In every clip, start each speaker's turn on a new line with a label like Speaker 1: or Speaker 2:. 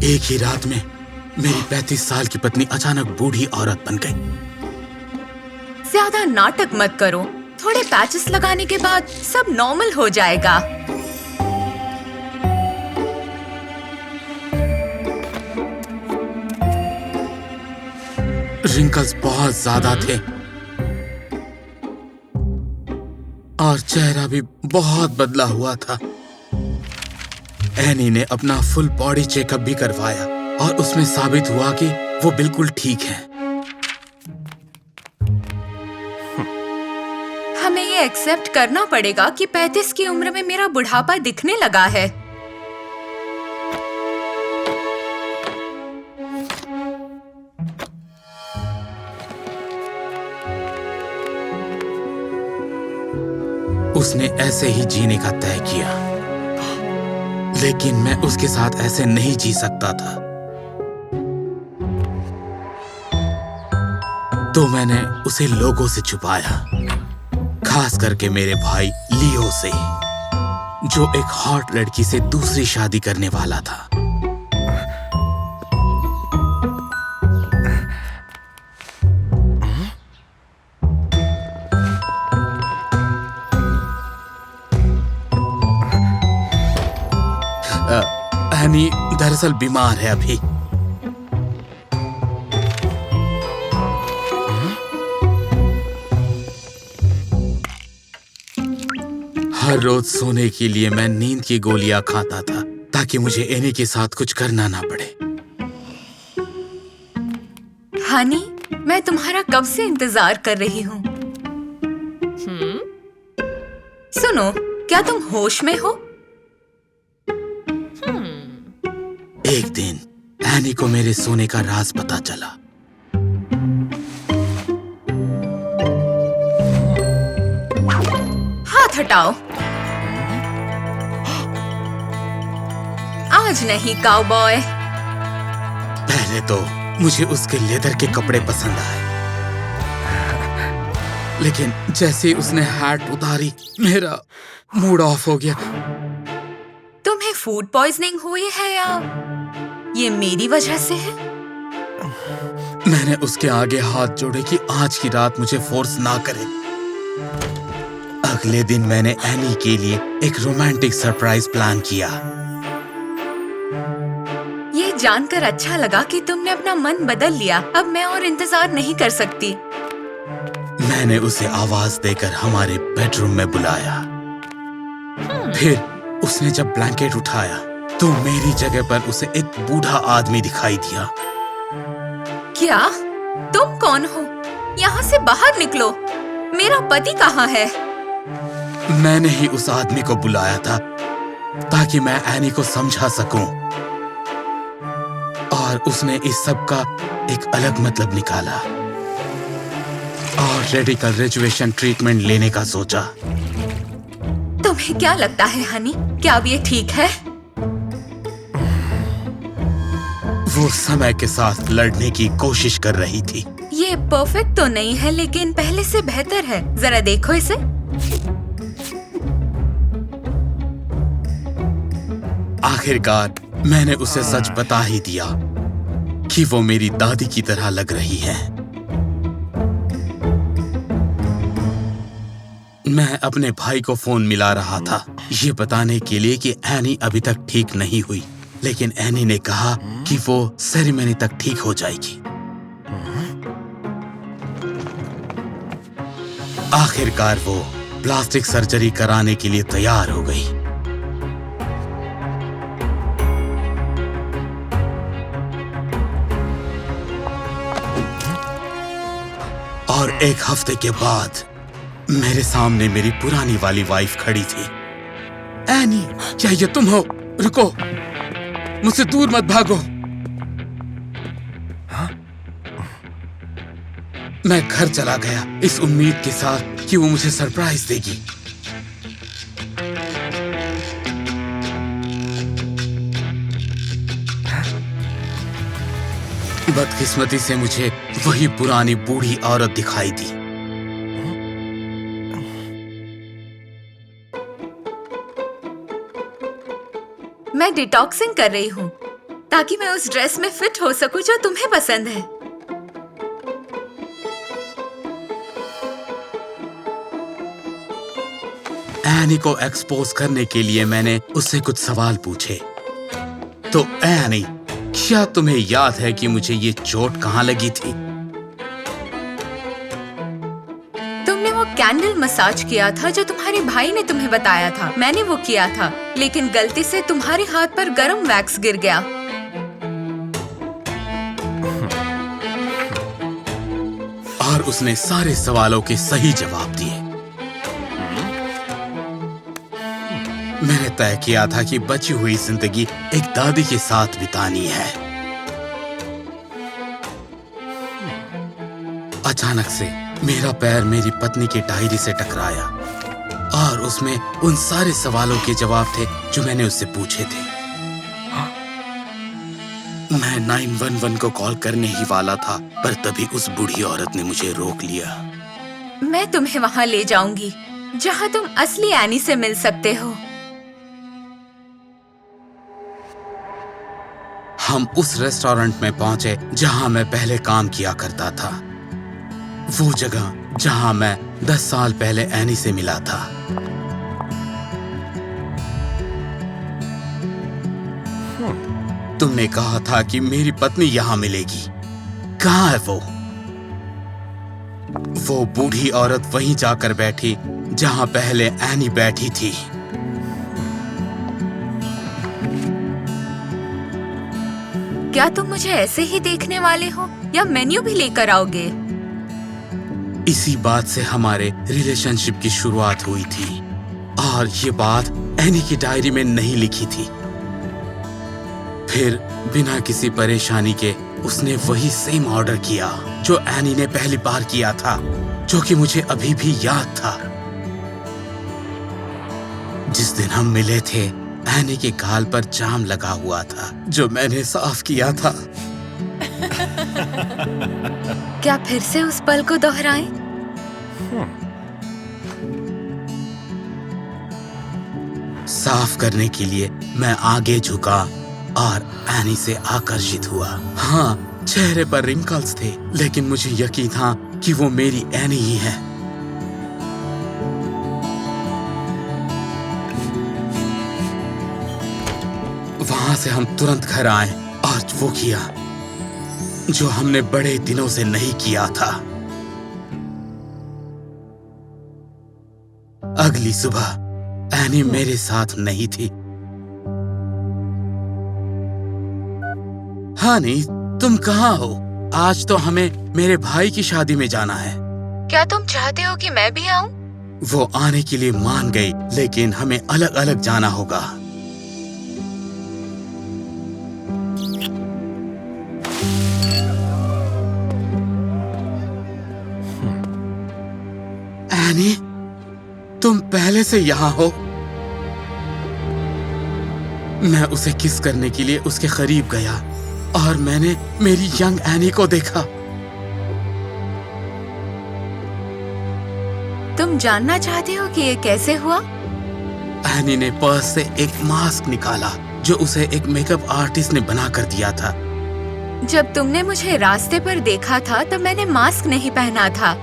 Speaker 1: एक ही रात में मेरी 35 साल की पत्नी अचानक बूढ़ी औरत बन गई।
Speaker 2: ज्यादा नाटक मत करो, थोड़े पैचेस लगाने के बाद सब नॉर्मल हो जाएगा।
Speaker 1: रिंकल्स बहुत ज्यादा थे और चेहरा भी बहुत बदला हुआ था। एनी ने अपना फुल बॉडी चेकअप भी करवाया और उसमें साबित हुआ कि वो बिल्कुल ठीक है।
Speaker 2: हमें ये एक्सेप्ट करना पड़ेगा कि 35 की उम्र में मेरा बुढ़ापा दिखने लगा है।
Speaker 1: उसने ऐसे ही जीने का तय किया, लेकिन मैं उसके साथ ऐसे नहीं जी सकता था। तो मैंने उसे लोगों से छुपाया, खास करके मेरे भाई लियो से, जो एक हॉट लड़की से दूसरी शादी करने वाला था। एनी दरअसल बीमार है अभी। हर रोज सोने के लिए मैं नींद की गोलियां खाता था ताकि मुझे एनी के साथ कुछ करना ना पड़े।
Speaker 2: हनी, मैं तुम्हारा कब से इंतजार कर रही हूँ। सुनो, क्या तुम होश में हो?
Speaker 1: एक दिन एनी को मेरे सोने का राज पता चला।
Speaker 2: हाथ हटाओ। आज नहीं काउबॉय।
Speaker 1: पहले तो मुझे उसके लेदर के कपड़े पसंद आए, लेकिन जैसे ही उसने हैट उतारी मेरा मूड ऑफ हो गया।
Speaker 2: तुम्हें फूड पॉइजनिंग हुई है या ये मेरी वजह से है?
Speaker 1: मैंने उसके आगे हाथ जोड़े कि आज की रात मुझे फोर्स ना करे। अगले दिन मैंने एनी के लिए एक रोमांटिक सरप्राइज प्लान किया।
Speaker 2: ये जानकर अच्छा लगा कि तुमने अपना मन बदल लिया। अब मैं और इंतजार नहीं कर सकती।
Speaker 1: मैंने उसे आवाज देकर हमारे बेडरूम में बुलाया। फिर उसने जब ब्लैंकेट उठाया तो मेरी जगह पर उसे एक बूढ़ा आदमी दिखाई दिया।
Speaker 2: क्या? तुम कौन हो? यहाँ से बाहर निकलो। मेरा पति कहाँ है?
Speaker 1: मैंने ही उस आदमी को बुलाया था ताकि मैं एनी को समझा सकूं, और उसने इस सब का एक अलग मतलब निकाला और रेडिकल रेजुएशन ट्रीटमेंट लेने का सोचा।
Speaker 2: तुम्हें क्या लगता है हनी, क्या अब ये ठीक है?
Speaker 1: वो समय के साथ लड़ने की कोशिश कर रही थी।
Speaker 2: ये परफेक्ट तो नहीं है, लेकिन पहले से बेहतर है। जरा देखो इसे।
Speaker 1: आखिरकार मैंने उसे सच बता ही दिया कि वो मेरी दादी की तरह लग रही है। मैं अपने भाई को फोन मिला रहा था ये बताने के लिए कि एनी अभी तक ठीक नहीं हुई, लेकिन एनी ने कहा कि वो सेरेमनी तक ठीक हो जाएगी। आखिरकार वो प्लास्टिक सर्जरी कराने के लिए तैयार हो गई। और एक हफ्ते के बाद मेरे सामने मेरी पुरानी वाली वाइफ खड़ी थी। एनी, क्या ये तुम हो? रुको, मुझसे दूर मत भागो। मैं घर चला गया इस उम्मीद के साथ कि वो मुझे सरप्राइज देगी। बदकिस्मती से मुझे वही पुरानी बूढ़ी औरत दिखाई दी।
Speaker 2: मैं डिटॉक्सिंग कर रही हूँ। ताकि मैं उस ड्रेस में फिट हो सकूं जो तुम्हें पसंद है।
Speaker 1: एनी को एक्सपोज करने के लिए मैंने उससे कुछ सवाल पूछे। तो एनी, क्या तुम्हें याद है कि मुझे ये चोट कहाँ लगी थी?
Speaker 2: तुमने वो कैंडल मसाज किया था जो तुम्हारे भाई ने तुम्हें बताया था। मैंने वो किया था, लेकिन गलती से तुम्हारे हाथ पर गरम वैक्स गिर गया।
Speaker 1: और उसने सारे सवालों के सही जवाब दिए। मैंने तय किया था कि बची हुई जिंदगी एक दादी के साथ बितानी है। अचानक से मेरा पैर मेरी पत्नी की डायरी से टकराया और उसमें उन सारे सवालों के जवाब थे जो मैंने उससे पूछे थे। मैं 911 को कॉल करने ही वाला था, पर तभी उस बूढ़ी औरत ने मुझे रोक लिया।
Speaker 2: मैं तुम्हें वहाँ ले जाऊंगी जहाँ तुम असली एनी से मिल सकते हो।
Speaker 1: हम उस रेस्टोरेंट में पहुंचे जहां मैं पहले काम किया करता था, वो जगह जहां मैं 10 साल पहले एनी से मिला था। तुमने कहा था कि मेरी पत्नी यहां मिलेगी। कहाँ है वो? वो बूढ़ी औरत वहीं जाकर बैठी जहां पहले एनी बैठी थी।
Speaker 2: क्या तुम मुझे ऐसे ही देखने वाले हो या मेन्यू भी लेकर आओगे?
Speaker 1: इसी बात से हमारे रिलेशनशिप की शुरुआत हुई थी और ये बात एनी की डायरी में नहीं लिखी थी। फिर बिना किसी परेशानी के उसने वही सेम ऑर्डर किया जो एनी ने पहली बार किया था, जो कि मुझे अभी भी याद था। जिस दिन हम मिले थे, एनी के गाल पर जाम लगा हुआ था जो मैंने साफ किया था।
Speaker 2: क्या फिर से उस पल को दोहराएं?
Speaker 1: साफ करने के लिए मैं आगे झुका और एनी से आकर्षित हुआ। हाँ, चेहरे पर रिंकल्स थे, लेकिन मुझे यकीन था कि वो मेरी एनी ही है। वहां से हम तुरंत घर आए और वो किया जो हमने बड़े दिनों से नहीं किया था। अगली सुबह एनी मेरे साथ नहीं थी। हानी, तुम कहाँ हो? आज तो हमें मेरे भाई की शादी में जाना है।
Speaker 2: क्या तुम चाहते हो कि मैं भी आऊं?
Speaker 1: वो आने के लिए मान गई, लेकिन हमें अलग अलग जाना होगा। एनी, तुम पहले से यहाँ हो? मैं उसे किस करने के लिए उसके करीब गया और मैंने मेरी यंग एनी को देखा।
Speaker 2: तुम जानना चाहते हो कि ये कैसे हुआ?
Speaker 1: एनी ने पर्स से एक मास्क निकाला जो उसे एक मेकअप आर्टिस्ट ने बना कर दिया था।
Speaker 2: जब तुमने मुझे रास्ते पर देखा था तब मैंने मास्क नहीं पहना था।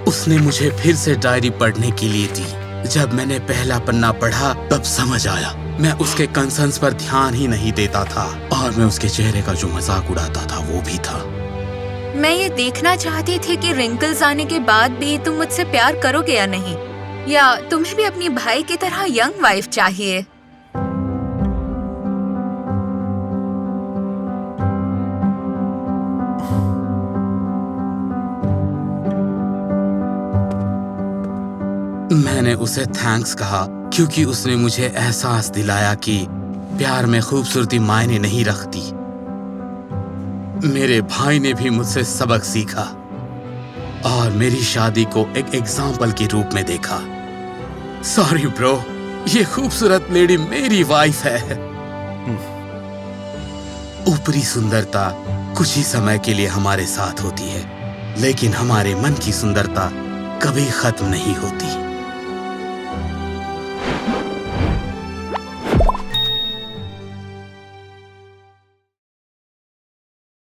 Speaker 1: उसने मुझे फिर से डायरी पढ़ने के लिए दी। जब मैंने पहला पन्ना पढ़ा तब समझ आया मैं उसके कंसर्न्स पर ध्यान ही नहीं देता था और मैं उसके चेहरे का जो मजाक उड़ाता था वो भी था।
Speaker 2: मैं ये देखना चाहती थी कि रिंकल्स आने के बाद भी तुम मुझसे प्यार करोगे या नहीं, या तुम्हें भी अपनी भाई की तरह यंग वाइफ चाहिए।
Speaker 1: मैंने उसे थैंक्स कहा क्योंकि उसने मुझे एहसास दिलाया कि प्यार में खूबसूरती मायने नहीं रखती। मेरे भाई ने भी मुझसे सबक सीखा और मेरी शादी को एक एग्जाम्पल के रूप में देखा। सॉरी ब्रो, ये खूबसूरत लेडी मेरी वाइफ है। ऊपरी सुंदरता कुछ ही समय के लिए हमारे साथ होती है, लेकिन हमारे मन की सुंदरता कभी खत्म नहीं होती।